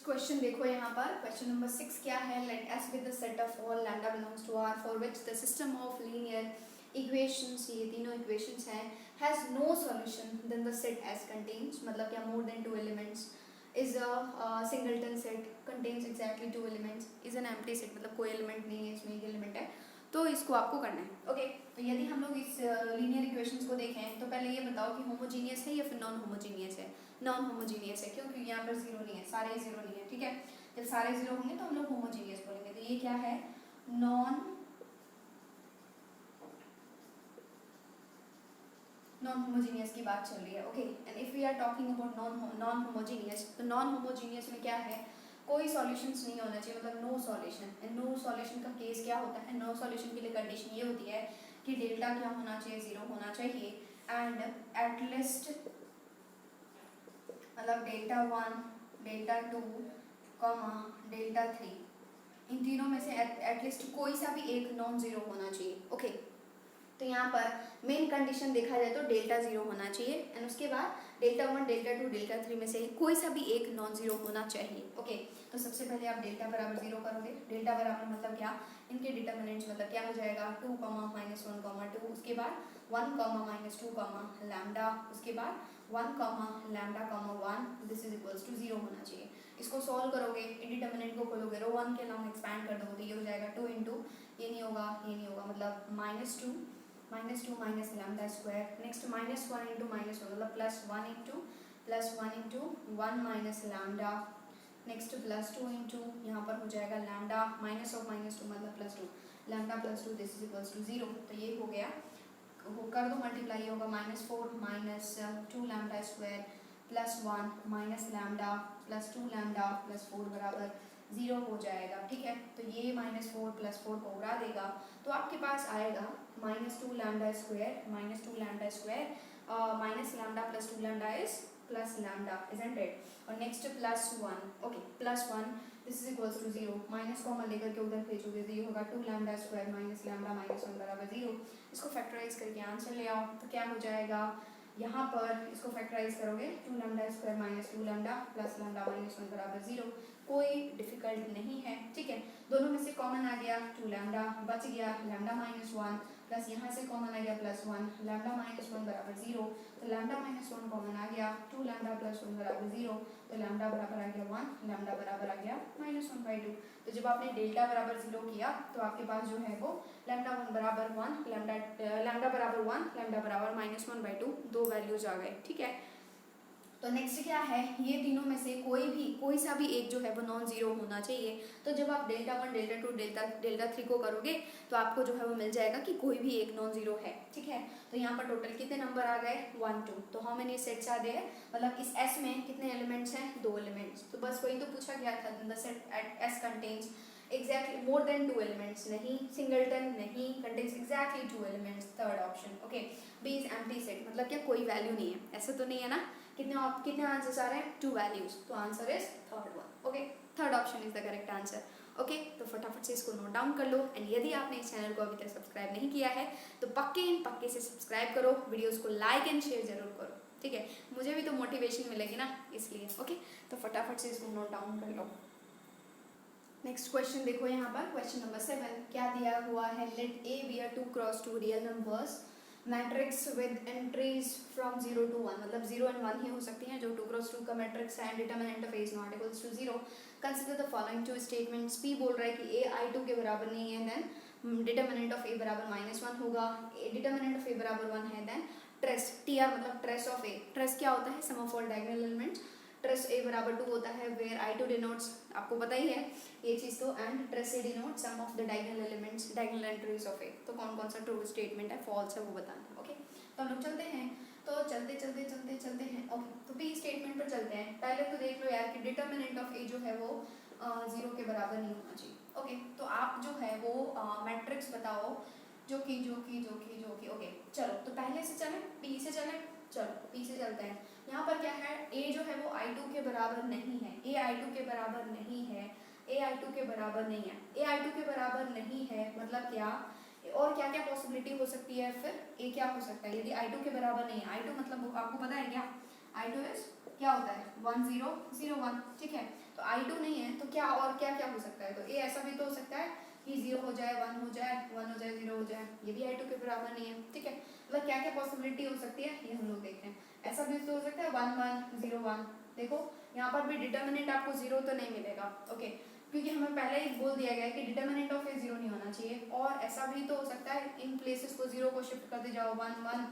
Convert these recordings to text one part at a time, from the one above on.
Question देखो यहाँ पर क्वेश्चन नंबर 6 क्या है, let S be the set of all lambda belongs to R for which the system of linear equations, ये तीनों इक्वेशंस हैं, has no solution then the set S contains, मतलब क्या more than two elements, is a singleton set, contains exactly two elements, is an empty set, मतलब कोई element नहीं है, इसमें एक एलिमेंट है, तो इसको आपको करना है। ओके, तो यदि हम लोग इस लीनियर इक्वेशंस को देखें तो पहले ये बताओ कि होमोजीनियस है या फिर नॉन होमोजीनियस है। नॉन होमोजीनियस है, क्यों? क्योंकि यहाँ पर जीरो नहीं है, सारे जीरो नहीं है, ठीक है। जब सारे जीरो होंगे तो हम लोग होमोजीनियस बोलेंगे। तो ये क्या है? नॉन होमोजीनियस की बात चल रही है। Okay, and if we are talking about non homogeneous, तो नॉन होमोजीनियस में क्या है? कोई सॉल्यूशंस नहीं होना चाहिए, मतलब no solution. And no solution का केस क्या होता है? नो सॉल्यूशन के लिए कंडीशन ये होती है कि डेल्टा क्या होना चाहिए? जीरो होना चाहिए, एंड एटलीस्ट मतलब डेल्टा 1, डेल्टा 2, डेल्टा 3, इन तीनों में से एटलीस्ट कोई सा भी एक नॉन जीरो होना चाहिए। ओके, तो यहाँ पर मेन कंडीशन देखा जाए तो डेल्टा जीरो होना चाहिए, एंड उसके बाद डेल्टा 1, डेल्टा 2, डेल्टा 3 में से कोई सा भी एक नॉन जीरो होना चाहिए। ओके, तो सबसे पहले आप डेल्टा बराबर जीरो करोगे। डेल्टा बराबर मतलब क्या? इनके डिटर्मिनेंट्स, मतलब क्या हो जाएगा? 2, -1, 2, उसके बाद 1, -2, लैम्डा, उसके बाद 1, lambda, 1, this is equals to 0 होना चाहिए। इसको सॉल्व करोगे, डिटर्मिनेंट को खोलोगे, रो 1 के नाम एक्सपैंड कर दोगे तो ये हो जाएगा 2 इंटू, ये नहीं होगा, ये नहीं होगा, मतलब -2 minus lambda square, next -1 into -1 मतलब +1 into 1 minus lambda, next +2 into यहाँ पर हो जाएगा लैम्डा माइनस ऑफ -2 मतलब +2, lambda +2, this is equals to 0। तो ये हो गया, वो कर दो मल्टीप्लाई, होगा -4 minus 2 lambda square +1 minus lambda +2 lambda +4 बराबर 0 हो जाएगा। ठीक है, तो ये -4 +4 को उड़ा देगा, तो आपके पास आएगा -2 lambda square minus lambda +2 lambda is plus lambda, isn't it? और next +1, okay, +1 this is equals to 0, minus common लेकर के उधर भेजोगे तो ये होगा 2 लैम्डा स्क्वायर माइनस लैम्डा -1 बराबर 0। इसको फैक्टराइज करके आंसर ले आओ, तो क्या हो जाएगा? यहाँ पर इसको फैक्टराइज करोगे 2 lambda square minus 2 lambda plus lambda -1 बराबर 0। कोई डिफिकल्ट नहीं है, ठीक है। दोनों में से कॉमन आ गया 2 लैम्डा, बच गया लैम्डा -1 प्लस यहाँ से कॉमन आ गया +1, लैम्डा -1 बराबर 0, तो लैम्डा -1 कॉमन आ गया, 2 लैम्डा +1 बराबर 0, तो लैम्डा बराबर आ गया 1, लैम्डा बराबर आ गया -1/2। तो जब आपने डेल्टा बराबर 0 किया तो आपके पास जो है वो लैम्डा 1 बराबर 1, लैम्डा बराबर 1, लैम्डा बराबर -1/2, दो वैल्यूज आ गए। ठीक है, तो नेक्स्ट क्या है? ये तीनों में से कोई सा भी एक जो है वो नॉन जीरो होना चाहिए। तो जब आप डेल्टा 1, डेल्टा 2, डेल्टा 3 को करोगे तो आपको जो है वो मिल जाएगा कि कोई भी एक नॉन जीरो है। ठीक है, तो यहाँ पर टोटल कितने नंबर आ गए? 1, 2। तो how many sets are there, मतलब इस एस में कितने एलिमेंट्स हैं? 2 एलिमेंट्स। तो बस वही तो पूछा गया था, the set at S contains exactly more than 2 elements, नहीं सिंगलटन, नहीं contains exactly 2 elements, third option. Okay, B is empty set, मतलब क्या कोई वैल्यू नहीं है, ऐसा तो नहीं है ना? कितने आंसर्स आ रहे हैं? 2 वैल्यूज, तो answer is third one. Okay, third option is the correct answer. Okay, तो फटाफट से इसको नोट डाउन कर लो, एंड यदि आपने इस चैनल को अभी तक सब्सक्राइब नहीं किया है तो पक्के से सब्सक्राइब करो, वीडियोस को लाइक एंड शेयर जरूर करो। ठीक है, मुझे भी तो मोटिवेशन मिलेगी ना, इसलिए। ओके, तो फटाफट से इसको नोट डाउन कर लो। नेक्स्ट क्वेश्चन देखो यहाँ पर, क्वेश्चन नंबर 7 क्या दिया हुआ है? Let A B a 2 cross 2 real numbers matrix with entries from 0 to 1, मतलब 0 and 1 ही हो सकती हैं जो 2 क्रॉस 2 का मैट्रिक्स है, and determinant of A is not equals to 0। Consider the following two statements. P बोल रहा है कि ए i2 के बराबर नहीं है, देन डिटर्मिनेंट ऑफ ए बराबर -1 होगा, डिटर्मिनेंट ऑफ ए बराबर 1 है, देन ट्रेस टी आर मतलब ट्रेस ऑफ ए, ट्रेस क्या होता है? Sum of all diagonal elements. Trace A बराबर 2 होता है, वेयर i2 डिनोट्स, आपको पता ही है ये चीज़ तो, and trace A denote sum of the diagonal elements, diagonal entries of A. तो कौन कौन सा ट्रू स्टेटमेंट है, फॉल्स है, वो बताना है। ओके, तो हम लोग चलते हैं, तो चलते हैं। ओके, तो बी स्टेटमेंट पर चलते हैं। पहले तो देख लो यार कि डिटर्मिनेंट ऑफ ए जो है वो 0 के बराबर नहीं होना चाहिए। ओके, तो आप जो है वो मैट्रिक्स बताओ जो कि ओके चलो, तो पहले से चलें, पी से चलें, चलो पी से चलते हैं। यहाँ पर क्या है? ए जो है वो i2 के बराबर नहीं है, ए i2 के बराबर नहीं है, ए i2 के बराबर नहीं है, ए i2 के बराबर नहीं है, मतलब क्या? और क्या क्या पॉसिबिलिटी हो सकती है फिर? ए क्या हो सकता है यदि i2 के बराबर नहीं है? i2 मतलब आपको पता है क्या? i2 इज क्या होता है? 1 0 0 1। ठीक है, तो I2 नहीं है तो क्या और क्या क्या हो सकता है, तो ए ऐसा भी तो हो सकता है कि 0 हो जाए, 1 हो जाए, 1 हो जाए, 0 हो जाए, ये भी I2 के बराबर नहीं है, ठीक है। मतलब क्या क्या पॉसिबिलिटी हो सकती है ये हम लोग देख रहे हैं। ऐसा भी तो हो सकता है 1 1 0 1, देखो यहाँ पर भी डिटर्मिनेंट आपको 0 तो नहीं मिलेगा, ओके, क्योंकि हमें पहले ही बोल दिया गया है कि डिटर्मिनेंट ऑफ ए 0 नहीं होना चाहिए। और ऐसा भी तो हो सकता है इन प्लेसेस को 0 को शिफ्ट करते जाओ 1 1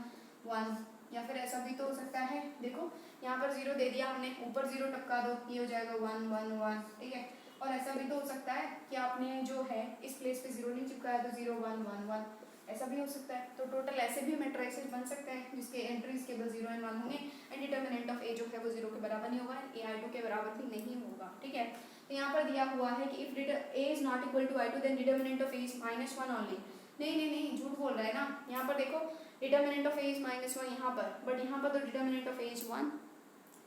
1, या फिर ऐसा भी तो हो सकता है, देखो यहाँ पर 0 दे दिया हमने, ऊपर 0 टपका दो, ये हो जाएगा 1 1 1, ठीक है। और ऐसा भी तो हो सकता है कि आपने जो है इस प्लेस पे 0 नहीं चिपकाया तो 0 1 1 1, ऐसा भी हो सकता है। तो टोटल ऐसे भी मैट्रिसेस बन सकते हैं जिसके एंट्रीज केवल 0 एंड 1 होंगे एंड डिटर्मिनेंट ऑफ ए जो है वो 0 के बराबर नहीं होगा, ए I2 के बराबर भी नहीं होगा, ठीक है। तो यहाँ पर दिया हुआ है कि if a is not equal to I2 then determinant of a is -1 only. नहीं झूठ बोल रहा है ना, यहाँ पर देखो डिटर्मिनेंट ऑफ a इज -1 यहाँ पर, बट यहाँ पर तो डिटर्मिनेंट ऑफ a इज 1,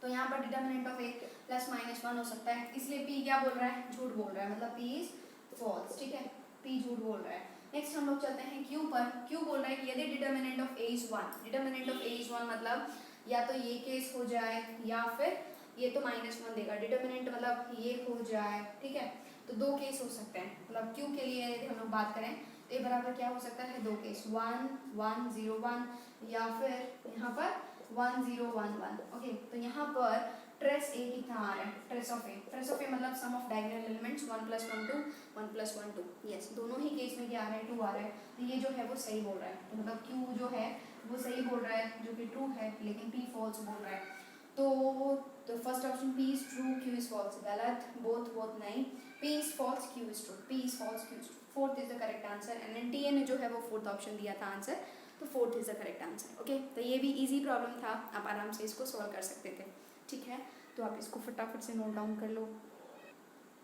तो यहाँ पर डिटर्मिनेंट ऑफ a प्लस -1 हो सकता है, इसलिए p क्या बोल रहा है, झूठ बोल रहा है, मतलब p इज फॉल्स, ठीक है, p झूठ बोल रहा है। नेक्स्ट हम लोग चलते हैं q पर। q बोल रहा है कि यदि determinant of a is 1, determinant of a is 1 मतलब या तो ये केस हो जाए या फिर ये तो -1 देगा, डिटर्मिनेंट मतलब ये हो जाए, ठीक है। तो दो केस हो सकते हैं, मतलब q के लिए यदि हम लोग बात करें तो ये बराबर क्या हो सकता है, दो केस 1 1 0 1 या फिर यहाँ पर 1 0 1 1, ओके। तो यहाँ पर ट्रेस ए कितना आ रहा है, ट्रेस ऑफ ए मतलब सम ऑफ डायगोनल एलिमेंट्स 1 + 1 2 1 + 1 2, यस, दोनों ही केस में क्या आ रहा है, 2 आ रहा है, तो ये जो है वो सही बोल रहा है, तो मतलब q जो है वो सही बोल रहा है जो कि ट्रू है, लेकिन p फॉल्स बोल रहा है। तो first option p is true, q is false, गलत, बोथ नहीं, p is false, q is true, p is false, q is true, fourth is the correct answer. And NTA ने जो है वो फोर्थ ऑप्शन दिया था answer, तो fourth is the correct answer, okay. तो ये भी इजी प्रॉब्लम था, आप आराम से इसको सॉल्व कर सकते थे, ठीक है। तो आप इसको फटाफट से नोट डाउन कर लो।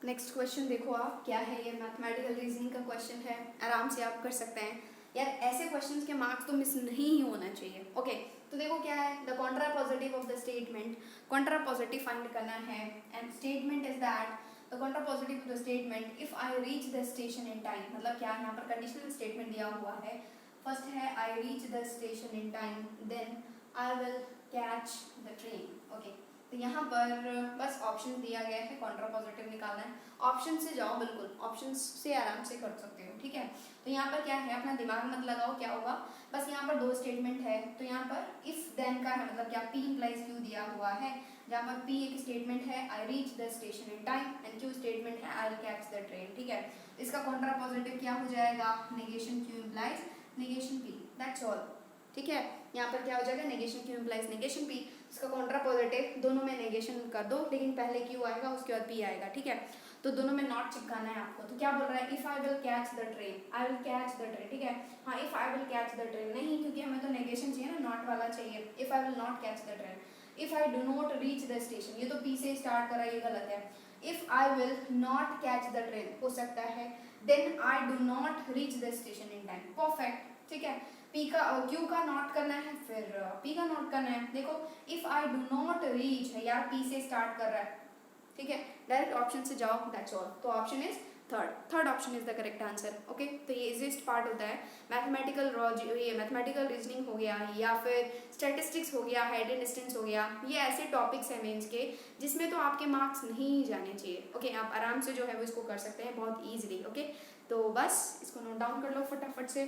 नेक्स्ट क्वेश्चन देखो आप, क्या है ये, मैथमेटिकल रीजनिंग का क्वेश्चन है, आराम से आप कर सकते हैं यार, ऐसे क्वेश्चंस के मार्क्स तो मिस नहीं ही होना चाहिए, ओके। तो देखो क्या है, the Contra positive of the statement, Contra positive find करना है, and statement is that the Contra positive of the statement if I reach the station in time, मतलब क्या यहाँ पर कंडीशनल स्टेटमेंट दिया हुआ है। फर्स्ट है I reach the station in time, then I will catch the train, okay. तो यहाँ पर बस ऑप्शन दिया गया है, कॉन्ट्रा पॉजिटिव निकालना है, ऑप्शन से जाओ, बिल्कुल ऑप्शन से आराम से कर सकते हो, ठीक है। तो यहाँ पर क्या है, अपना दिमाग मत लगाओ क्या होगा, बस यहाँ पर दो स्टेटमेंट है, तो यहाँ पर इफ देन का है, मतलब क्या p इम्प्लाइज q दिया हुआ है, जहाँ पर p एक स्टेटमेंट है I reach the station in time and q statement है I will catch the train, ठीक है। इसका कॉन्ट्रा पॉजिटिव क्या हो जाएगा, negation q implies negation p, that's all, ठीक है। यहाँ पर क्या हो जाएगा, negation q implies negation p, इसका कॉन्ट्रा पॉजिटिव दोनों में नेगेशन कर दो, लेकिन पहले q आएगा उसके बाद p आएगा, ठीक है। तो दोनों में नॉट चिपकाना है आपको। तो क्या बोल रहा है, if I will catch the train, I will catch the train, ठीक है। हाँ, if I will catch the train नहीं, क्योंकि हमें तो नेगेशन चाहिए ना, नॉट वाला चाहिए। If I will not catch the train, if I do not reach the station, ये तो p से स्टार्ट कर रहा है, ये गलत है। If I will not catch the train हो सकता है, then I do not reach the station in time, perfect, ठीक है। p का q का नोट करना है, फिर p का नोट करना है। देखो if I do not reach है यार, p से स्टार्ट कर रहा है, ठीक है, डायरेक्ट ऑप्शन से जाओ, दैट्स ऑल। तो option is third option is the correct answer, okay. तो ये इजीएस्ट पार्ट होता है मैथमेटिकल रीजनिंग हो गया, या फिर स्टैटिस्टिक्स हो गया, हाइट एंड डिस्टेंस हो गया, ये ऐसे टॉपिक्स हैं मेंस के जिसमें तो आपके मार्क्स नहीं जाने चाहिए, ओके। आप आराम से जो है वो इसको कर सकते हैं बहुत ईजिली, ओके। तो बस इसको नोट डाउन कर लो फटाफट से।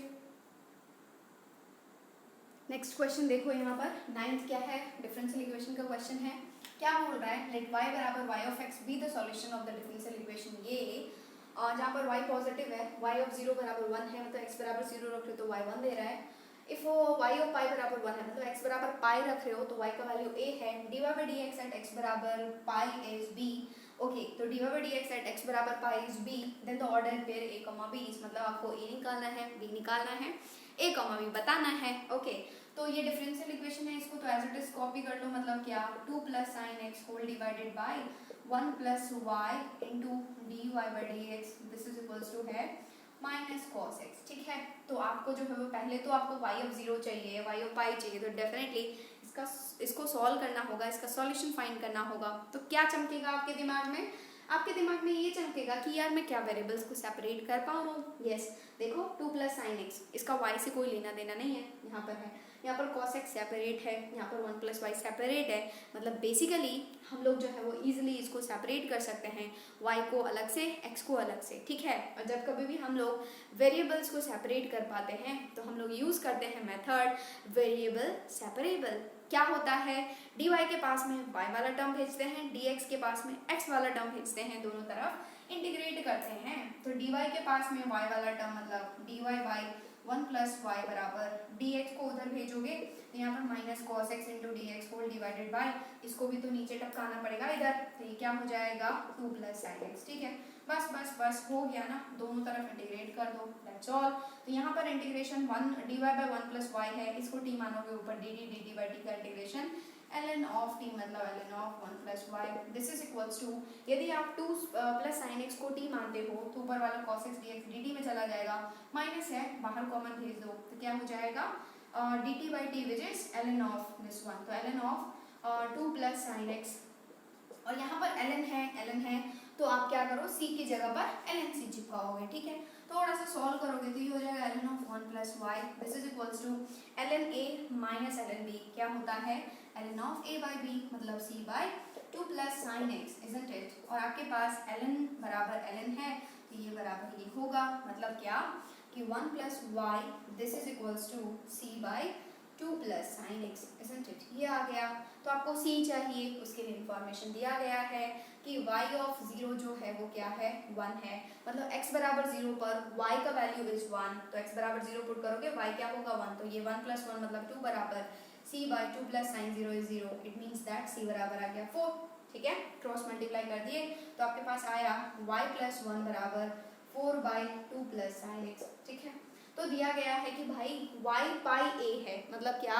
नेक्स्ट क्वेश्चन देखो, यहाँ पर 9th क्या है, डिफरेंशियल इक्वेशन का क्वेश्चन है। क्या बोल रहा है, लेट y बराबर y of x be the solution of the differential equation, ये जहाँ पर y पॉजिटिव है, y ऑफ 0 बराबर 1 है, मतलब x बराबर 0 रख रहे हो तो y 1 दे रहा है। इफ y ऑफ पाई बराबर 1 है, मतलब x बराबर पाई रख रहे हो तो y का वैल्यू a है, dy by dx at x बराबर पाई इज b, ओके। तो dy by dx at x बराबर pi is b, then the order pair a, b, मतलब आपको a निकालना है, b निकालना है, a, b बताना है, ओके। तो ये डिफरेंशियल इक्वेशन है, इसको तो एज इट इज कॉपी कर लो, मतलब क्या 2 + sin x whole divided by 1 + y into dy by dx, this is equals to है माइनस cos x, ठीक है। तो आपको जो है वो पहले तो आपको y ऑफ 0 चाहिए, y ऑफ पाई चाहिए, तो डेफिनेटली इसको सॉल्व करना होगा, इसका सॉल्यूशन फाइंड करना होगा। तो क्या चमकेगा आपके दिमाग में, आपके दिमाग में ये चमकेगा कि यार मैं क्या वेरिएबल्स को सेपरेट कर पा रहा हूँ। यस, देखो 2 + sin x, इसका y से कोई लेना देना नहीं है, यहाँ पर है यहाँ पर cos x सेपरेट है, यहाँ पर 1 + y सेपरेट है, मतलब बेसिकली हम लोग जो है वो ईजिली इसको सेपरेट कर सकते हैं, y को अलग से x को अलग से, ठीक है। और जब कभी भी हम लोग वेरिएबल्स को सेपरेट कर पाते हैं तो हम लोग यूज करते हैं मेथड वेरिएबल सेपरेबल। क्या होता है, dy के पास में y वाला टर्म भेजते हैं, dx के पास में x वाला टर्म भेजते हैं, दोनों तरफ इंटीग्रेट करते हैं। तो dy के पास में y वाला टर्म मतलब dy बाई 1 + y बराबर dx को उधर भेजोगे तो यहाँ पर minus cos x into dx whole divided by, इसको भी तो नीचे टपकाना पड़ेगा इधर, तो ये क्या हो जाएगा 2 + sin x, ठीक है। बस बस बस हो गया ना, दोनों तरफ इंटीग्रेट कर दो, दैट्स ऑल। तो यहाँ पर इंटीग्रेशन 1 dy बाय 1 + y है, इसको t मानोगे ऊपर dt बाय t का इंटीग्रेशन ln ऑफ t मतलब ln of 1 + y, this is equals to, यदि आप 2 + sin x को t मानते हो तो ऊपर वाला cos x dx dt में चला जाएगा, माइनस है बाहर कॉमन भेज दो तो क्या हो जाएगा dt by t which is ln of this one, तो ln ऑफ 2 + sin x, और यहाँ पर ln है तो आप क्या करो c की जगह पर ln c चिपकाओगे, ठीक है। थोड़ा सा सॉल्व करोगे तो ये हो जाएगा ln of 1 + y, this is equals to ln a minus ln b, क्या होता है ln of a by b मतलब c by 2 + sin x, isn't it. और आपके पास ln बराबर ln है तो ये बराबर ये होगा, मतलब क्या कि 1 + y this is equals to c by 2 + sin x, isn't it. ये आ गया, तो आपको c चाहिए, उसके लिए इंफॉर्मेशन दिया गया है कि y ऑफ 0 जो है वो क्या है 1 है, मतलब x बराबर 0 पर y का वैल्यू इज 1, तो x बराबर 0 पुट करोगे y क्या होगा 1, तो ये 1 + 1 मतलब 2 बराबर c by 2 + sin 0 is 0, it means that c बराबर आ गया 4, ठीक है। क्रॉस मल्टीप्लाई कर दिए तो आपके पास आया y + 1 बराबर 4 बाई 2 + sin x, ठीक है। तो दिया गया है कि भाई y पाई a है, मतलब क्या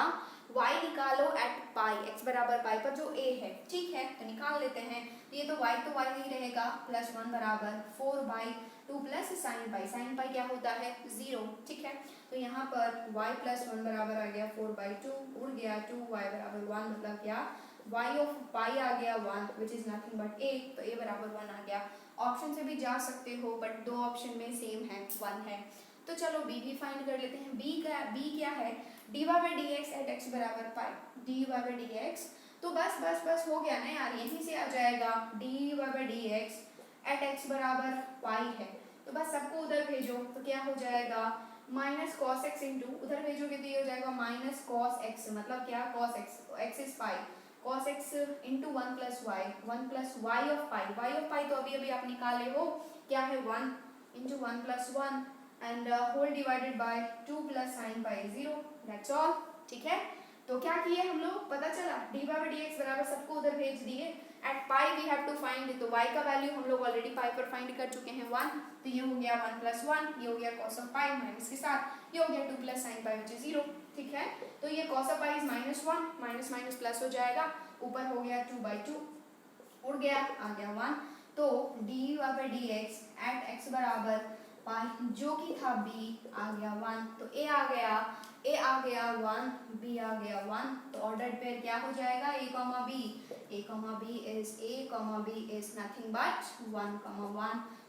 y निकालो एट पाई, x बराबर पाई पर जो a है, ठीक है, तो निकाल लेते हैं। ये तो y ही रहेगा, +1 बराबर 4 बाई 2 + sin पाई, sin पाई क्या होता है 0, ठीक है। तो यहाँ पर y + 1 बराबर आ गया 4 बाई 2, उड़ गया 2, y बराबर 1, मतलब क्या y ऑफ पाई आ गया 1 which is nothing but a, तो a बराबर 1 आ गया। ऑप्शन से भी जा सकते हो बट दो ऑप्शन में सेम है 1 है, तो चलो b भी फाइंड कर लेते हैं। b क्या है dy by dx at x बराबर पाई, dy बाई dx, तो बस हो गया ना यार, यहीं से आ जाएगा dy by dx at x बराबर पाई है, तो बस सबको उधर भेजो तो क्या हो जाएगा माइनस cos x इंटू, उधर भेजोगे तो ये हो जाएगा माइनस cos x, मतलब क्या cos x is pi, cos x into 1 + y, 1 + y of pi तो अभी आप निकाले हो, क्या है 1 into 1 + 1 and whole divided by 2 + sin pi 0, that's all, ठीक है। तो क्या किए हम लोग, पता चला dy बाई dx बराबर सबको उधर भेज दिए, at pi we have to find, तो y का वैल्यू हम लोग ऑलरेडी पाई पर फाइंड कर चुके हैं 1, तो ये हो गया 1 + 1, ये हो गया cos ऑफ पाई माइनस के साथ, ये हो गया 2 + sin पाई विच इज 0, ठीक है। तो ये cos of pi is -1, minus minus plus हो जाएगा, ऊपर हो गया 2/2, उड़ गया आ गया 1, तो dy by dx at x बराबर पाई जो कि था b आ गया 1, तो a आ गया 1, b आ गया 1, तो ऑर्डर्ड पेयर क्या हो जाएगा a, b is nothing but 1,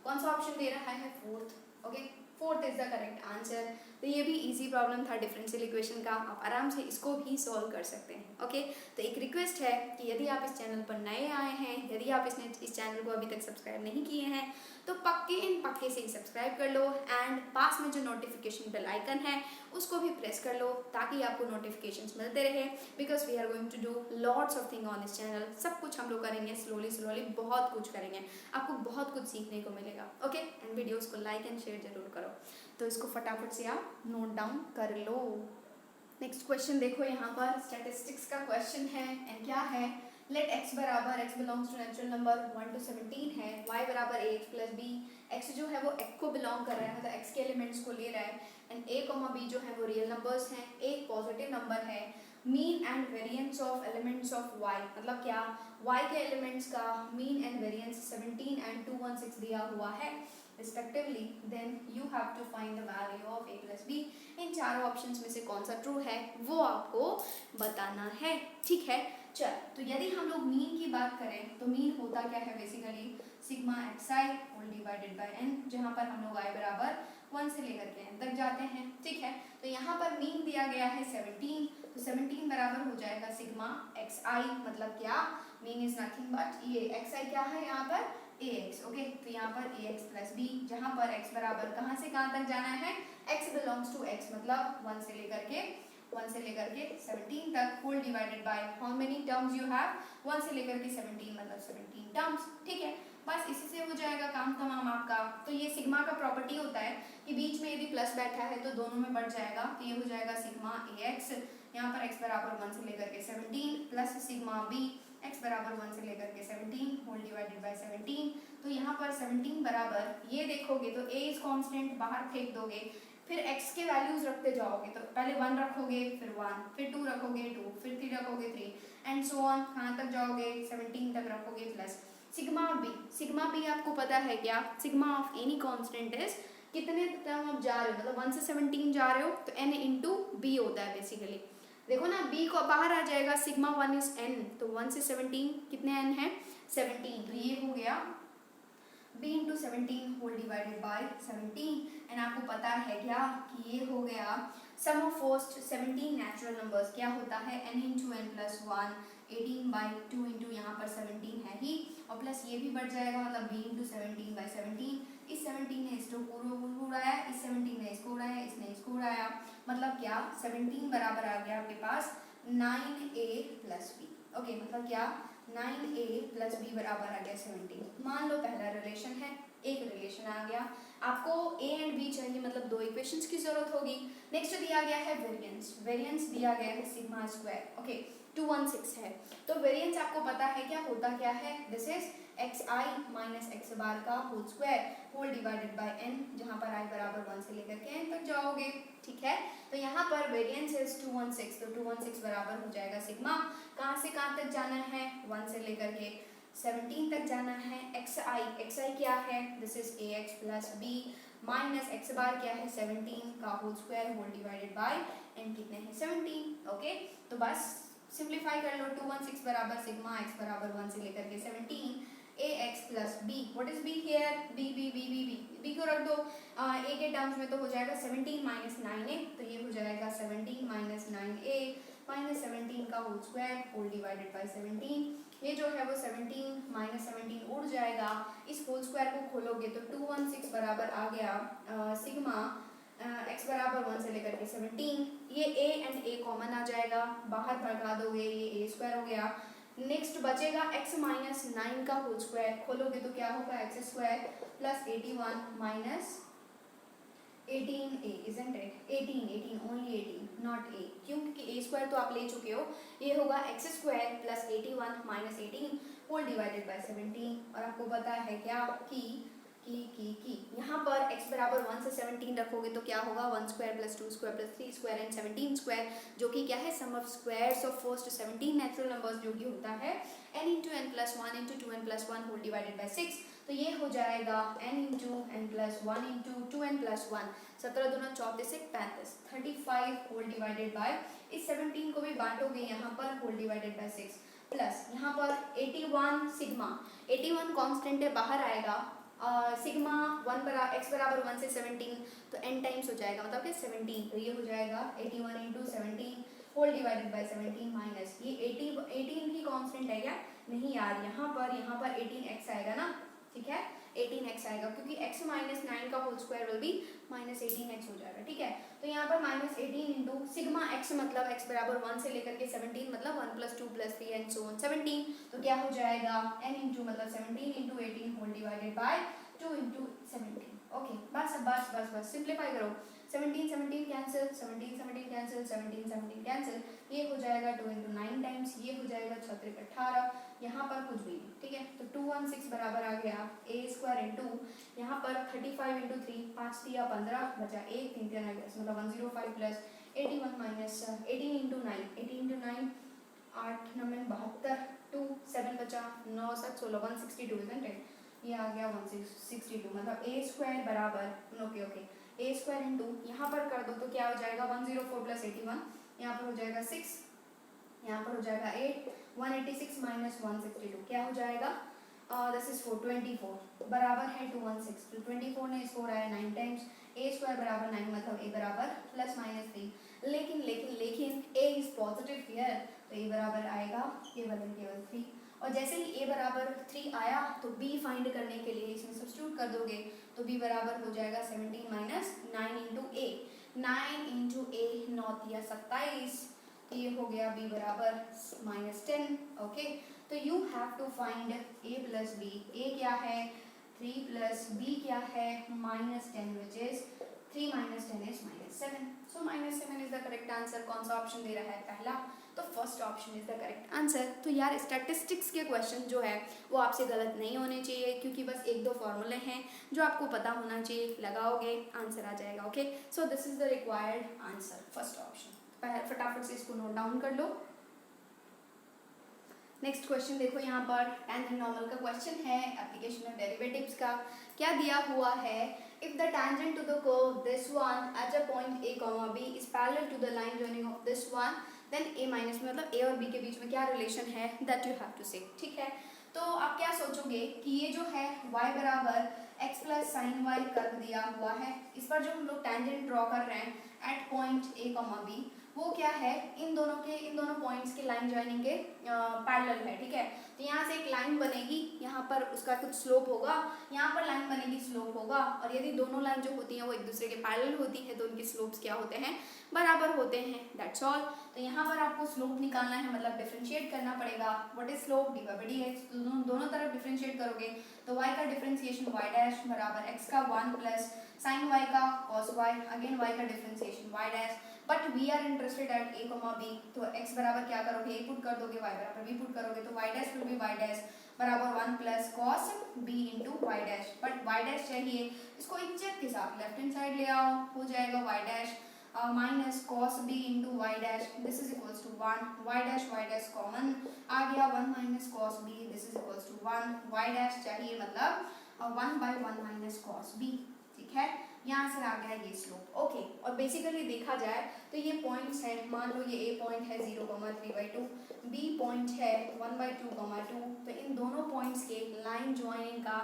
कौन सा ऑप्शन दे रहा है fourth, okay, fourth is the correct answer. तो ये भी इजी प्रॉब्लम था डिफरेंशियल इक्वेशन का, आप आराम से इसको भी सॉल्व कर सकते हैं, ओके। तो एक रिक्वेस्ट है कि यदि आप इस चैनल पर नए आए हैं, यदि आप इस चैनल को अभी तक सब्सक्राइब नहीं किए हैं तो पक्के से ही सब्सक्राइब कर लो, एंड पास में जो नोटिफिकेशन बेल आइकन है उसको भी प्रेस कर लो ताकि आपको नोटिफिकेशंस मिलते रहे, because we are going to do lots of thing on this channel. सब कुछ हम लोग करेंगे स्लोली, बहुत कुछ करेंगे, आपको बहुत कुछ सीखने को मिलेगा, ओके। एंड वीडियोस को लाइक एंड शेयर जरूर करो, तो इसको फटाफट से आप नोट डाउन कर लो। नेक्स्ट क्वेश्चन देखो, यहाँ पर स्टैटिस्टिक्स का क्वेश्चन है, एंड क्या है, लेट x बराबर x belongs to natural number 1 to 17 है, y बराबर ax प्लस b, x जो है वो x को बिलोंग कर रहा है, मतलब x के एलिमेंट्स को ले रहा है, एंड a, b जो है वो रियल नंबर्स हैं, एक पॉजिटिव नंबर है, mean and variance of elements of y, मतलब क्या y के एलिमेंट्स का मीन एंड वेरिएंस 17 एंड 216 दिया हुआ है respectively, then you have to find the value of a plus b। इन चारों ऑप्शंस में से कौन सा ट्रू है वो आपको बताना है, ठीक है। चल, तो यदि हम लोग मीन की बात करें तो मीन होता क्या है basically sigma xi whole divided by n, जहाँ पर हम लोग i बराबर 1 से लेकर के n तक जाते हैं, ठीक है। तो यहाँ पर मीन दिया गया है 17, तो 17 बराबर हो जाएगा सिग्मा एक्स आई, मतलब क्या, मीन इज नथिंग बट ये एक्स आई क्या है यहाँ पर ए एक्स। ओके, तो यहाँ पर ए एक्स प्लस बी, जहाँ पर एक्स बराबर कहाँ से कहाँ तक जाना है, एक्स बिलोंग्स टू एक्स, मतलब 1 से लेकर के 17 तक, whole divided by how many terms you have, 1 से लेकर के 17 मतलब 17 टर्म्स। ठीक है, बस इसी से हो जाएगा काम तमाम आपका। तो ये सिग्मा का प्रॉपर्टी होता है कि बीच में यदि प्लस बैठा है तो दोनों में बढ़ जाएगा, तो ये हो जाएगा सिग्मा ए एक्स, यहाँ पर x बराबर 1 से लेकर के 17 प्लस सिग्मा b x बराबर 1 से लेकर के 17 होल डिवाइडेड बाय 17। तो यहाँ पर 17 बराबर, ये देखोगे तो a इज कांस्टेंट, बाहर फेंक दोगे, फिर x के वैल्यूज रखते जाओगे, तो पहले 1 रखोगे, फिर 1, फिर 2 रखोगे 2, फिर 3 रखोगे 3 एंड सो ऑन, कहाँ तक जाओगे 17 तक रखोगे, प्लस सिग्मा बी आपको पता है क्या, sigma of any constant is कितने टर्म आप जा रहे हो, मतलब 1 से 17 जा रहे हो तो n इंटू बी होता है बेसिकली। देखो ना b को बाहर आ जाएगा, सिग्मा 1 इज n, तो 1 से 17 कितने n है 17, तो ये हो गया b into 17 whole divided by 17। And आपको पता है क्या कि ये हो गया sum of first 17 natural numbers, क्या होता है n into n plus 1, 18 by 2 into यहाँ पर 17 है ही, और प्लस ये भी बढ़ जाएगा, मतलब b इंटू 17 बाई 17, इस 17 ने इसको उड़ाया, इस 17 ने इसको उड़ाया, इसने इसको उड़ाया, मतलब क्या 17 बराबर आ गया आपके पास 9a प्लस बी। ओके, मतलब क्या 9a प्लस बी बराबर आ गया 17। मान लो पहला रिलेशन है, एक रिलेशन आ गया, आपको a एंड b चाहिए, मतलब दो इक्वेशंस की जरूरत होगी। नेक्स्ट दिया गया है वेरिएंस दिया गया है सिग्मा स्क्वायर। ओके, 216 है, तो वेरिएंस आपको पता है क्या होता क्या है, this is X I minus X bar का whole square whole divided by n, जहाँ पर i बराबर 1 से लेकर के n तक जाओगे। ठीक है, तो यहाँ पर वेरिएंस इज 216, तो 216 बराबर हो जाएगा सिग्मा, कहाँ से कहाँ तक जाना है 1 से लेकर के 17 तक जाना है, एक्स आई क्या है, this is A X plus B minus X bar क्या है 17 का whole square whole divided by n, कितने हैं 17। ओके, तो बस सिंप्लीफाई कर लो, 216 बराबर सिग्मा x बराबर 1 से लेकर के 17 ax plus b, what is b here, b को रख दो a के टर्म्स में, तो हो जाएगा 17 माइनस 9a, तो ये हो जाएगा 17 माइनस 9a माइनस 17 का whole square whole divided by 17। ये जो है वो 17 माइनस 17 उड़ जाएगा, इस होल स्क्वायर को खोलोगे तो 216 बराबर आ गया सिग्मा x बराबर 1 से लेकर के 17, ये a एंड a कॉमन आ जाएगा, बाहर भगा दोगे, ये a स्क्वायर हो गया। नेक्स्ट बचेगा x माइनस 9 का होल स्क्वायर, खोलोगे तो क्या होगा x square plus 81 minus 18a, isn't it? 18 only 18 not a, क्यों, क्योंकि a स्क्वायर तो आप ले चुके हो, ये होगा x square plus 81 minus 18 whole divided by 17। और आपको पता है क्या कि यहाँ पर x बराबर 1 से 17 रखोगे तो क्या होगा 1 square plus 2 square plus 3 square and 17 square, जो कि क्या है sum of squares of first 17 natural numbers, जो कि होता है n into N plus 1 into 2n plus 1 whole divided by 6। तो ये हो जाएगा n into N plus 1 into 2n plus 1, 17 दूना 34 से 35, 35 होल डिवाइडेड बाय, इस 17 को भी बांटोगे यहाँ पर होल डिवाइडेड बाय 6, प्लस यहाँ पर 81 सिग्मा, 81 कांस्टेंट है बाहर आएगा, सिग्मा 1 x बराबर 1 से 17, तो n टाइम्स हो जाएगा, मतलब कि 17, तो ये हो जाएगा 81 into 17 whole divided by 17 minus ये 18 ही कांस्टेंट है क्या, नहीं यार, यहाँ पर 18x आएगा ना, ठीक है 18x आएगा, क्योंकि x माइनस 9 का whole square will be minus 18x हो जाएगा। ठीक है, तो यहाँ पर माइनस 18 इंटू सिग्मा x, मतलब x बराबर 1 से लेकर के 17, मतलब 1 plus 2 plus 3 and so on 17, तो क्या हो जाएगा n इंटू मतलब 17 into 18 whole divided by 2 into 17। Okay, बस सिंप्लीफाई करो, 17 कैंसिल, 17 कैंसिल, 17 कैंसिल, ये हो जाएगा 2 इंटू 9 टाइम्स, ये हो जाएगा 36 18, यहाँ पर कुछ भी नहीं। ठीक है, तो 216 बराबर आ गया a स्क्वायर इंटू यहाँ पर 35 इंटू 3, 5 दिया 15 बचा 1, 3 3 मतलब 105 प्लस 81 माइनस 18 इंटू 9, 18 इंटू 9 8 9 72, 2 7 बचा 9 7 16 162, isn't it? ये आ गया 162, मतलब a स्क्वायर बराबर ओके a स्क्वायर इंटू यहाँ पर कर दो तो क्या हो जाएगा 104 प्लस 81, यहाँ पर हो जाएगा 6, यहाँ पर हो जाएगा 8, 186 माइनस 162 क्या हो जाएगा, दिस इज 424 बराबर है 216, तो 24 ने इसको उड़ाया 9 टाइम्स, a स्क्वायर बराबर 9, मतलब a बराबर प्लस माइनस 3, लेकिन लेकिन लेकिन a इज पॉजिटिव हियर, तो a बराबर आएगा केवल एंड केवल 3। और जैसे ही a बराबर 3 आया तो b फाइंड करने के लिए इसमें सब्स्टिट्यूट कर दोगे, तो b बराबर हो जाएगा 17 माइनस 9 इंटू ए। 9 इंटू ए 9 या 27, तो ये हो गया b बराबर -10। ओके, तो you have to find a plus b। a क्या है 3 प्लस b क्या है -10, which is 3 minus 10 is -7. So -7 is the correct answer. कौन सा ऑप्शन दे रहा है? पहला। तो first option is the correct answer. तो यार स्टैटिस्टिक्स के क्वेश्चन जो है वो आपसे गलत नहीं होने चाहिए, क्योंकि बस एक दो फॉर्मूले हैं जो आपको पता होना चाहिए, लगाओगे आंसर आ जाएगा। Okay, so this is the required answer, first option. फटाफट से इसको नोट डाउन कर लो। नेक्स्ट क्वेश्चन देखो यहाँ पर टेंजेंट नॉर्मल का क्वेश्चन है, एप्लीकेशन ऑफ डेरिवेटिव्स का। क्या दिया हुआ है? If the tangent to the curve this one at a point a comma b is parallel to the line joining of this one, then a minus में मतलब a और b के बीच में क्या रिलेशन है, that you have to say। ठीक है, तो आप क्या सोचोगे कि ये जो है y बराबर x plus sine y curve दिया हुआ है, इस पर जो हम लोग टेंजेंट ड्रॉ कर रहे हैं at point a comma b, वो क्या है इन दोनों पॉइंट्स के लाइन ज्वाइनिंग के पैरेलल है। ठीक है, तो यहाँ से एक लाइन बनेगी, यहाँ पर उसका कुछ स्लोप होगा, यहाँ पर लाइन बनेगी, स्लोप होगा। और यदि दोनों लाइन जो होती हैं वो एक दूसरे के पैरेलल होती है तो उनके स्लोप्स क्या होते हैं? बराबर होते हैं। That's all. तो यहाँ पर आपको स्लोप निकालना है, मतलब डिफरेंशिएट करना पड़ेगा। What is slope? D by d x. दोनों तरफ डिफरेंशिएट करोगे तो y का डिफरेंशिएशन y डैश बराबर x का 1 प्लस साइन y का cos y, अगेन y का differentiation y dash. But we are interested at a comma b, तो x बराबर क्या करोगे? a पुट कर दोगे, y बराबर b पुट करोगे, तो y dash will be y dash बराबर 1 plus cos b into y dash. But y dash चाहिए, इसको एक चेक के साथ लेफ्ट हैंड साइड ले आओ, हो जाएगा y dash minus cos b into y dash, this is equals to 1। y dash common आ गया, 1 minus cos b, this is equals to 1। y dash चाहिए मतलब 1 बाई 1 माइनस cos b। ठीक है, यहाँ से आ गया ये स्लोप। ओके, और बेसिकली देखा जाए तो ये पॉइंट्स हैं, मान लो ये a पॉइंट है 0,3/2, b पॉइंट है 1/2,2, तो इन दोनों पॉइंट्स के लाइन ज्वाइनिंग का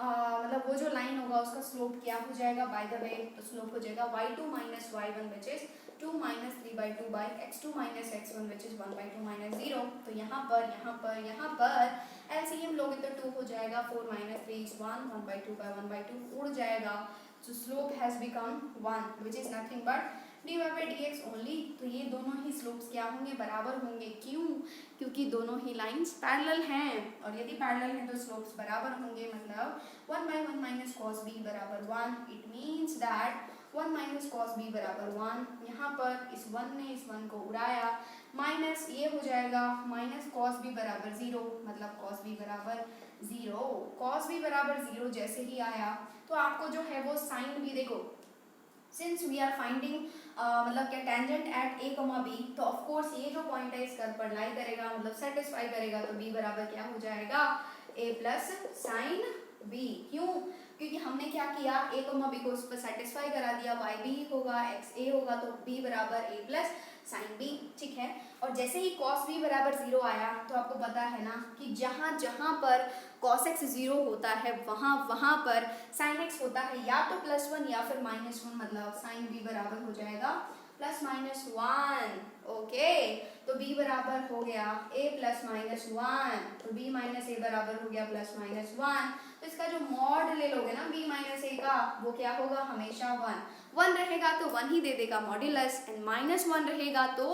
मतलब वो जो लाइन होगा उसका स्लोप क्या हो जाएगा? बाय द वे, तो स्लोप हो जाएगा y2 minus y1 which is 2 minus 3/2 by x2 minus x1 which is 1/2 minus 0। तो यहाँ पर एलसीएम लोगे तो 2 हो जाएगा, 4 माइनस 3 इज 1, 1/2 बाई 1/2 उड़ जाएगा। So slope has become 1, which is nothing but dy by dx only। तो ये दोनों ही स्लोप्स क्या होंगे? बराबर होंगे। क्यों? क्योंकि दोनों ही लाइंस पैरेलल हैं, और यदि पैरेलल हैं तो स्लोप्स बराबर होंगे, मतलब 1 by 1 minus cos b बराबर 1। It means that 1 minus cos b बराबर 1। यहाँ पर इस 1 ने इस 1 को उड़ाया, माइनस ये हो जाएगा माइनस cos b बराबर 0, मतलब cos b बराबर 0। cos b बराबर 0 जैसे ही आया तो आपको जो है वो साइन भी देखो, सिंस वी आर फाइंडिंग मतलब क्या tangent at a comma b, तो ऑफ कोर्स ये जो पॉइंट है इस कर्व पर लाई करेगा, मतलब सेटिस्फाई करेगा, तो b बराबर क्या हो जाएगा? a plus sign b। क्यों? क्योंकि हमने क्या किया, a कॉमा b को उस पर सेटिस्फाई करा दिया, y b होगा x a होगा, तो b बराबर a प्लस साइन b। ठीक है, और जैसे ही cos b बराबर 0 आया तो आपको पता है ना कि जहाँ जहाँ पर cos x 0 होता है वहाँ पर sin x होता है या तो +1 या फिर -1, मतलब sin b बराबर हो जाएगा +-1। ओके, तो b बराबर हो गया a प्लस -1, तो b माइनस a बराबर हो गया +-1। तो इसका जो मॉड ले लोगे ना b माइनस a का, वो क्या होगा? हमेशा 1 रहेगा तो 1 ही दे देगा मॉड्यूलस, एंड -1 रहेगा तो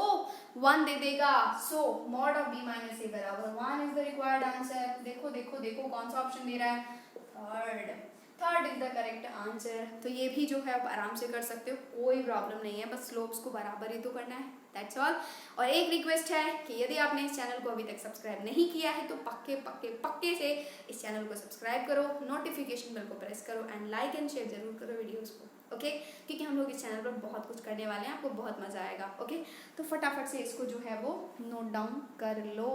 1 दे देगा। So mod of b minus a बराबर 1 इज द रिक्वायर्ड आंसर। देखो देखो देखो कौन सा ऑप्शन दे रहा है? Third is the correct answer. तो ये भी जो है आप आराम से कर सकते हो, कोई प्रॉब्लम नहीं है, बस स्लोप्स को बराबर ही तो करना है, दैट्स ऑल। और एक रिक्वेस्ट है कि यदि आपने इस चैनल को अभी तक सब्सक्राइब नहीं किया है तो पक्के से इस चैनल को सब्सक्राइब करो, नोटिफिकेशन बेल को प्रेस करो, एंड लाइक एंड शेयर जरूर करो वीडियोस को। ओके, क्योंकि हम लोग इस चैनल पर बहुत कुछ करने वाले हैं, आपको बहुत मजा आएगा। ओके, तो फटाफट से इसको जो है वो नोट डाउन कर लो।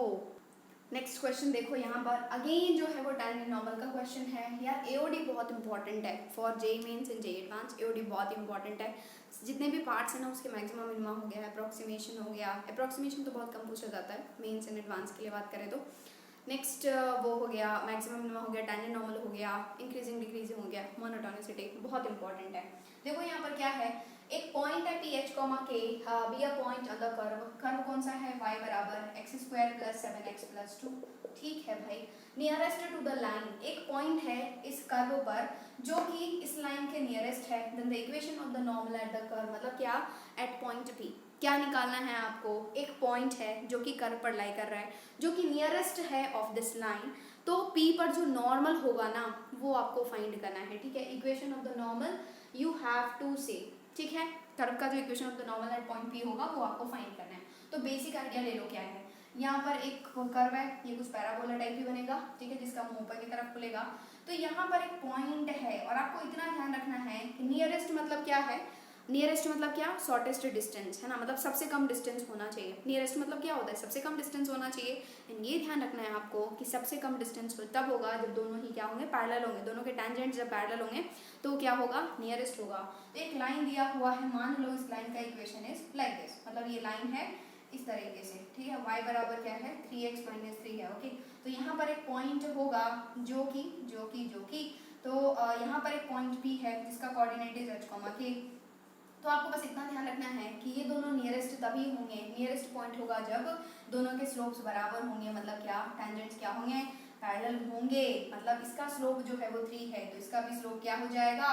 नेक्स्ट क्वेश्चन देखो यहाँ पर अगेन जो है वो टेंजेंट नॉर्मल का क्वेश्चन है। यार एओडी बहुत इंपॉर्टेंट है for JEE mains and JEE advance. AOD बहुत इंपॉर्टेंट है, जितने भी पार्ट्स हैं ना उसके मैक्सिमम मिनिमम हो गया, अप्रॉक्सीमेशन हो गया। अप्रॉक्सीमेशन तो बहुत कम पूछा जाता है मेंस एंड एडवांस के लिए बात करें तो। नेक्स्ट वो हो गया मैक्सिमम मिनिमम हो गया, टेंजेंट नॉर्मल हो गया, इंक्रीजिंग डिक्रीजिंग हो गया, मोनोटोनिसिटी बहुत इंपॉर्टेंट है। देखो यहाँ पर क्या है, एक पॉइंट है पी एच कॉमा के, be a point on the curve. Curve कौन सा है, y बराबर x square plus 7x plus 2। ठीक है भाई, नियरेस्ट टू द लाइन, एक पॉइंट है इस कर्व पर जो कि इस लाइन के नियरेस्ट है, then the equation of the normal at the curve, मतलब क्या, एट पॉइंट P। क्या निकालना है आपको, एक पॉइंट है जो कि कर्व पर लाई कर रहा है, जो कि नियरेस्ट है ऑफ दिस लाइन, तो P पर जो नॉर्मल होगा ना वो आपको फाइंड करना है। ठीक है, equation of the normal you have to say, ठीक है, कर्व का जो equation of the normal at point P होगा वो आपको फाइंड करना है। तो बेसिक आइडिया ले लो क्या है, यहाँ पर एक कर्व है, ये कुछ पैराबोला टाइप ही बनेगा, ठीक है, जिसका मुंह ऊपर की तरफ खुलेगा। तो यहाँ पर एक पॉइंट है और आपको इतना ध्यान रखना है कि नियरेस्ट मतलब क्या है, नियरेस्ट मतलब क्या, शॉर्टेस्ट डिस्टेंस है ना, मतलब सबसे कम डिस्टेंस होना चाहिए। नियरेस्ट मतलब क्या होता है, सबसे कम डिस्टेंस होना चाहिए। एंड ये ध्यान रखना है आपको कि सबसे कम डिस्टेंस तब होगा जब दोनों ही क्या होंगे, पैरेलल होंगे, दोनों के टेंजेंट जब पैरेलल होंगे तो क्या होगा, नियरेस्ट होगा। तो एक लाइन दिया हुआ है, मान लो इस लाइन का इक्वेशन इज लाइक दिस, मतलब ये लाइन है इस तरीके से, ठीक है, y बराबर क्या है 3x माइनस 3 है, ओके। तो यहाँ पर एक पॉइंट होगा जो कि तो यहाँ पर एक पॉइंट P है जिसका कोऑर्डिनेट इज h, k। तो आपको बस इतना ध्यान रखना है कि ये दोनों नियरेस्ट तभी होंगे, नियरेस्ट पॉइंट होगा जब दोनों के स्लोप्स बराबर होंगे, मतलब क्या, टेंजेंट्स क्या होंगे, पैरेलल होंगे, मतलब इसका स्लोप जो है वो 3 है तो इसका भी स्लोप क्या हो जाएगा,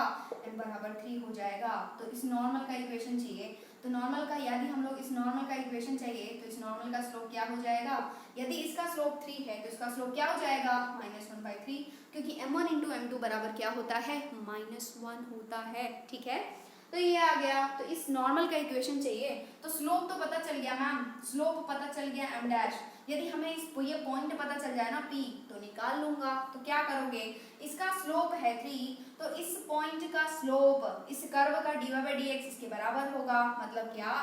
m बराबर 3 हो जाएगा। तो इस नॉर्मल का इक्वेशन चाहिए, तो नॉर्मल का, यदि हम लोग इस नॉर्मल का इक्वेशन चाहिए तो इस नॉर्मल का स्लोप क्या हो जाएगा, यदि इसका स्लोप 3 है तो इसका स्लोप क्या हो जाएगा, -1/3, क्योंकि m1 × m2 बराबर क्या होता है, -1 होता है। ठीक है, तो ये आ गया। तो इस नॉर्मल का इक्वेशन चाहिए, तो स्लोप तो पता चल गया मैम, स्लोप पता चल गया m डैश। यदि हमें ये पॉइंट पता चल जाए ना P, तो निकाल लूंगा। तो क्या करोगे, इसका स्लोप है 3, तो इस पॉइंट का स्लोप इस कर्व का dy/dx इसके बराबर होगा, मतलब क्या,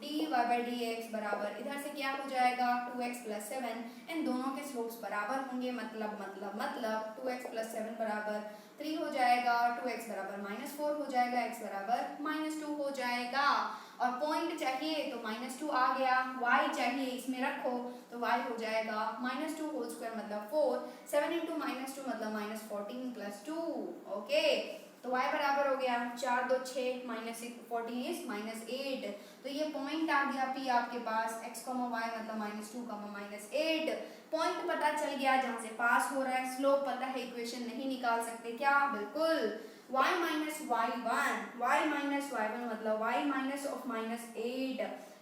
dy/dx बराबर इधर से क्या हो जाएगा 2x + 7, इन दोनों के स्लोप्स बराबर होंगे, मतलब 2x + 7 बराबर 3 हो जाएगा, 2x बराबर -4 हो जाएगा, x बराबर -2 हो जाएगा। और पॉइंट चाहिए तो -2 आ गया, y चाहिए इसमें रखो तो y हो जाएगा -2 होल स्क्वायर मतलब 4, 7 × -2 मतलब -14 + 2, ओके। तो y बराबर हो गया 4 2 6 -14 इज -8। तो ये पॉइंट आ गया P आपके पास, x, y मतलब -2, -8। पॉइंट पता चल गया जहां से पास हो रहा है, स्लोप पता है, इक्वेशन नहीं निकाल सकते क्या, बिल्कुल। y minus y1 मतलब y minus of -8,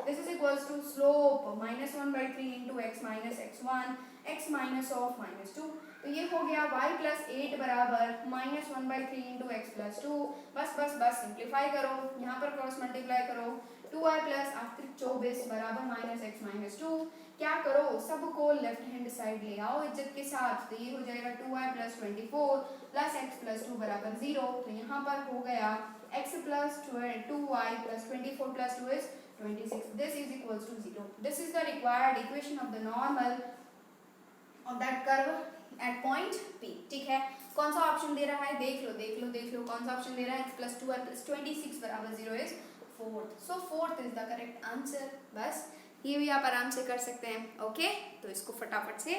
this is equals to slope -1/3 into x minus x1, x minus of -2। तो ये हो गया y plus 8 बराबर -1/3 into x plus 2। बस सिंप्लीफाई करो, यहाँ पर क्रॉस मल्टीप्लाई करो, 2y plus 24 बराबर -x -2। क्या करो, सबको लेफ्ट हैंड साइड ले आओ इज्जत के साथ, तो ये हो जाएगा 2y plus 24 plus x plus 2 बराबर 0। तो यहाँ पर हो गया x plus 2y plus 24 plus 2 is 26, this is equals to 0। this is the required equation of the normal of that curve at point P। ठीक है, कौन सा ऑप्शन दे रहा है, देख लो कौन सा ऑप्शन दे रहा है, x plus 2y plus 26 बराबर 0 is 4th, so 4th is the correct answer। बस ये भी आप आराम से कर सकते हैं, ओके। तो इसको फटाफट से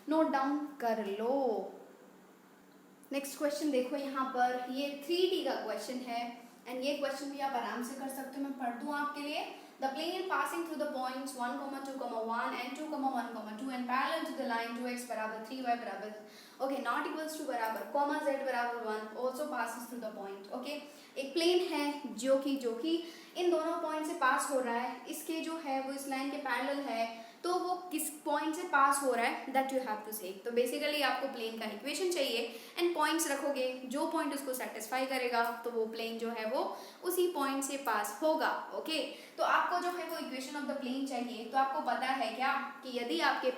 नोट डाउन कर लो। नेक्स्ट क्वेश्चन देखो, यहाँ पर ये 3D का क्वेश्चन है एंड ये क्वेश्चन भी आप आराम से कर सकते हो, मैं पढ़ दूँ आपके लिए। The plane passing through the points 1, 2, 1 and 2, 1, 2 and parallel to the line 2x बराबर 3y बराबर okay not equals to बराबर comma z बराबर 1 also passes through the point, okay। एक प्लेन है जो कि इन दोनों पॉइंट से पास हो रहा है, इसके जो है वो इस लाइन के पैरेलल है, तो वो किस पॉइंट से पास हो रहा है दैट यू हैव टू से। तो बेसिकली आपको प्लेन का इक्वेशन चाहिए एंड पॉइंट्स रखोगे, जो पॉइंट उसको सेटिस्फाई करेगा तो वो प्लेन जो है वो उसी पॉइंट से पास होगा, ओके। तो आपको जो है वो इक्वेशन ऑफ द प्लेन चाहिए, तो आपको पता है क्या कि यदि आपके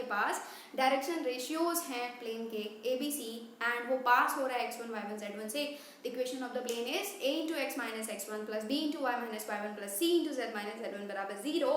पास डायरेक्शन रेशियोज हैं प्लेन के ABC एंड वो पास हो रहा है x1 y1 z1 से, equation of the plane is a × x - x1 + b × y - y1 + c × z - z1 बराबर 0।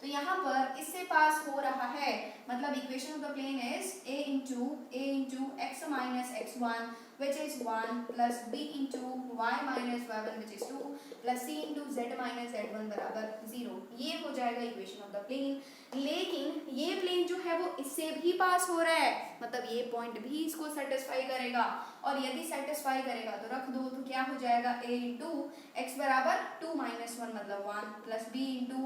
तो यहाँ पर इससे पास हो रहा है, मतलब equation of the plane is a into x minus x1 which is 1 plus b into y minus y1 which is 2 plus c into z minus z1 बराबर 0। ये हो जाएगा इक्वेशन ऑफ द प्लेन। लेकिन ये प्लेन जो है वो इससे भी पास हो रहा है, मतलब ये पॉइंट भी इसको सेटिस्फाई करेगा, और यदि सेटिस्फाई करेगा तो रख दो, तो क्या हो जाएगा a इंटू एक्स बराबर 2 माइनस 1 मतलब 1 plus b into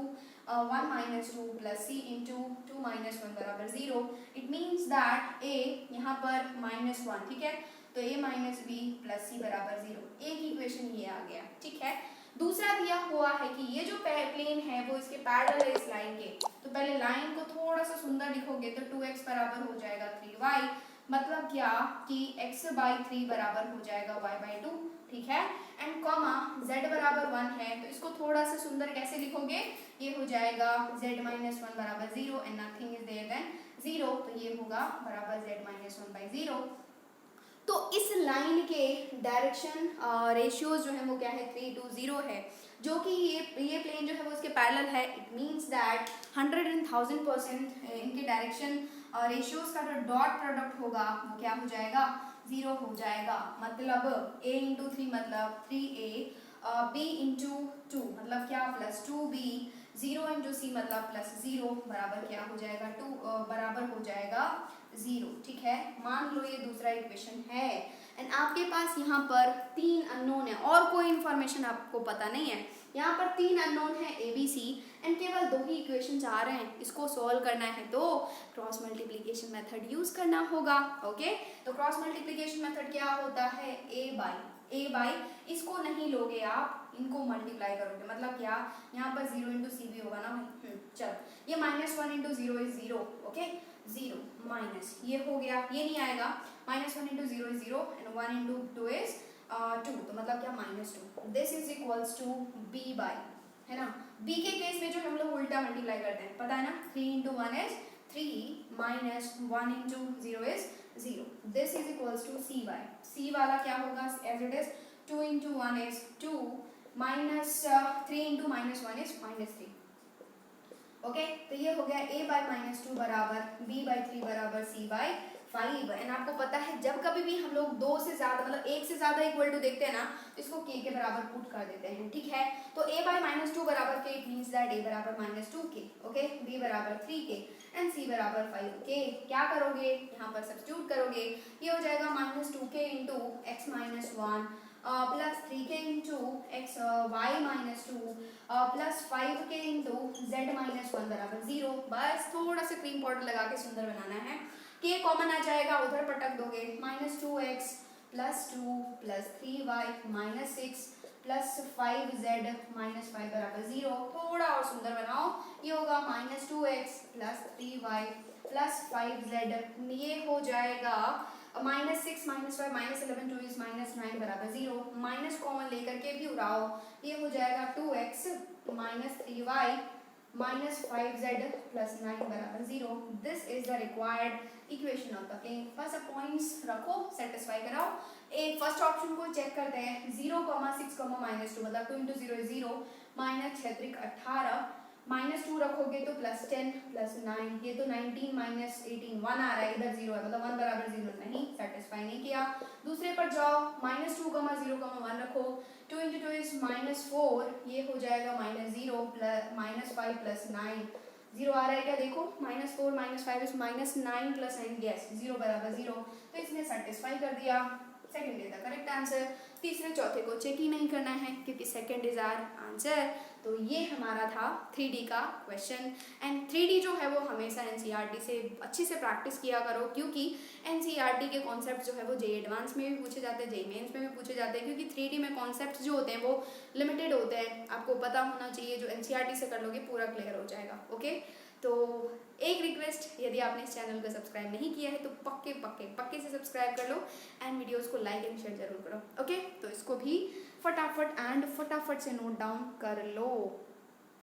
1 minus 2 plus c into 2 minus 1 बराबर 0। इट मीन्स दैट a यहाँ पर -1, ठीक है, तो a माइनस बी प्लस सी बराबर 0। एक इक्वेशन ये आ गया, ठीक है। दूसरा दिया हुआ है कि ये जो प्लेन है वो इसके पैरेलल है इस लाइन के, तो पहले लाइन को थोड़ा सा सुंदर लिखोगे तो 2x बराबर हो जाएगा 3y, मतलब क्या कि x/3 बराबर हो जाएगा y/2, ठीक है। एंड कॉमा z बराबर 1 है, तो इसको थोड़ा सा सुंदर कैसे लिखोगे, ये हो जाएगा z-1 बराबर 0 and nothing is there then 0, तो ये होगा बराबर z-1/0। तो इस लाइन के डायरेक्शन रेशियोज जो है वो क्या है, 3:0 है, जो कि ये प्लेन जो है वो इसके पैरेलल है। इट मींस दैट 100 and 1000% इनके डायरेक्शन रेशियोज का जो डॉट प्रोडक्ट होगा वो क्या हो जाएगा, 0 हो जाएगा। मतलब a इंटू 3 मतलब 3a, b इंटू 2 मतलब क्या प्लस 2b, 0 इंटू c मतलब प्लस 0 बराबर क्या हो जाएगा 2 बराबर हो जाएगा 0, ठीक है। मान लो ये दूसरा इक्वेशन है एंड आपके पास यहाँ पर 3 अननोन है और कोई इंफॉर्मेशन आपको पता नहीं है। यहाँ पर 3 अननोन है a b c एंड केवल 2 ही इक्वेशन आ रहे हैं, इसको सॉल्व करना है तो क्रॉस मल्टीप्लिकेशन मेथड यूज करना होगा। ओके, तो क्रॉस मल्टीप्लिकेशन मेथड क्या होता है, a बाई इसको नहीं लोगे आप, इनको मल्टीप्लाई करोगे, मतलब क्या, यहाँ पर 0 इंटू सी भी होगा ना भाई। चलो, ये -1 इंटू 0 इज 0, ओके, 0 माइनस ये हो गया, ये नहीं आएगा, -1 into 0 is 0 and 1 into 2 is 2, तो मतलब क्या -2। This is equals to b by, है ना। b के केस में जो हम लोग उल्टा मल्टीप्लाई करते हैं, पता है ना, 3 into 1 is 3 minus 1 into 0 is 0। This is equals to c by, c वाला क्या होगा as it is 2 into 1 is 2 minus 3 into -1 is -3। Okay, तो ये हो गया a बाई -2 बराबर b बाई 3 बराबर c बाई 5। एंड आपको पता है जब कभी भी हम लोग 2 से ज्यादा मतलब 1 से ज्यादा इक्वल टू देखते हैं ना, तो इसको k के बराबर पुट कर देते हैं, ठीक है। तो a बाई -2 बराबर k, it means that a बराबर -2k, ओके, b बराबर 3k एंड c बराबर 5k। क्या करोगे, यहाँ पर सब्स्टिट्यूट करोगे, ये हो जाएगा -2k into x -1 plus 3k into x y -2 plus 5k into z -1 बराबर 0। बस थोड़ा सा क्रीम पाउडर लगा के सुंदर बनाना है। k कॉमन आ जाएगा, उधर पटक दोगे, -2x plus 2 plus 3y -6 plus 5z -5 बराबर 0। थोड़ा और सुंदर बनाओ, ये होगा -2x plus 3y plus 5z, ये हो जाएगा -6 -5 -11 2 इज -9 बराबर 0। माइनस कॉमन लेकर के भी उड़ाओ, ये हो जाएगा 2x -3y -5z प्लस 9 बराबर 0। This is the required equation of the plane. First points रखो, सेटिस्फाई कराओ। एक फर्स्ट ऑप्शन को चेक करते हैं, 0, 6, -2 मतलब 2 इंटू 0 इज 0 -6 18 -2 रखोगे तो +10 +9, ये तो 19 -18 1 आ रहा है, इधर 0 है, मतलब 1 बराबर 0 नहीं, सेटिस्फाई नहीं किया। दूसरे पर जाओ, -2, 0, 1 रखो, 2 इंटू 2 इज -4, ये हो जाएगा -0 -5 प्लस 9, 0 आ रहा है क्या, देखो, -4 -5 इज -9 प्लस 9, यस, 0 बराबर 0, तो इसने सेटिस्फाई कर दिया। Second is the correct answer. तीसरे चौथे को चेक ही नहीं करना है क्योंकि सेकंड इज आवर आंसर। तो ये हमारा था 3D का क्वेश्चन। एंड 3D जो है वो हमेशा NCERT से अच्छे से प्रैक्टिस किया करो, क्योंकि NCERT के कॉन्सेप्ट जो है वो JEE एडवांस में भी पूछे जाते हैं, JEE मेंस में भी पूछे जाते हैं, क्योंकि 3D में कॉन्सेप्ट जो होते हैं वो लिमिटेड होते हैं। आपको पता होना चाहिए, जो NCERT से कर लोगे पूरा क्लियर हो जाएगा। ओके, तो एक रिक्वेस्ट, यदि आपने इस चैनल को सब्सक्राइब नहीं किया है तो पक्के से सब्सक्राइब कर लो एंड वीडियोस को लाइक एंड शेयर जरूर करो। ओके, तो इसको भी फटाफट से नोट डाउन कर लो।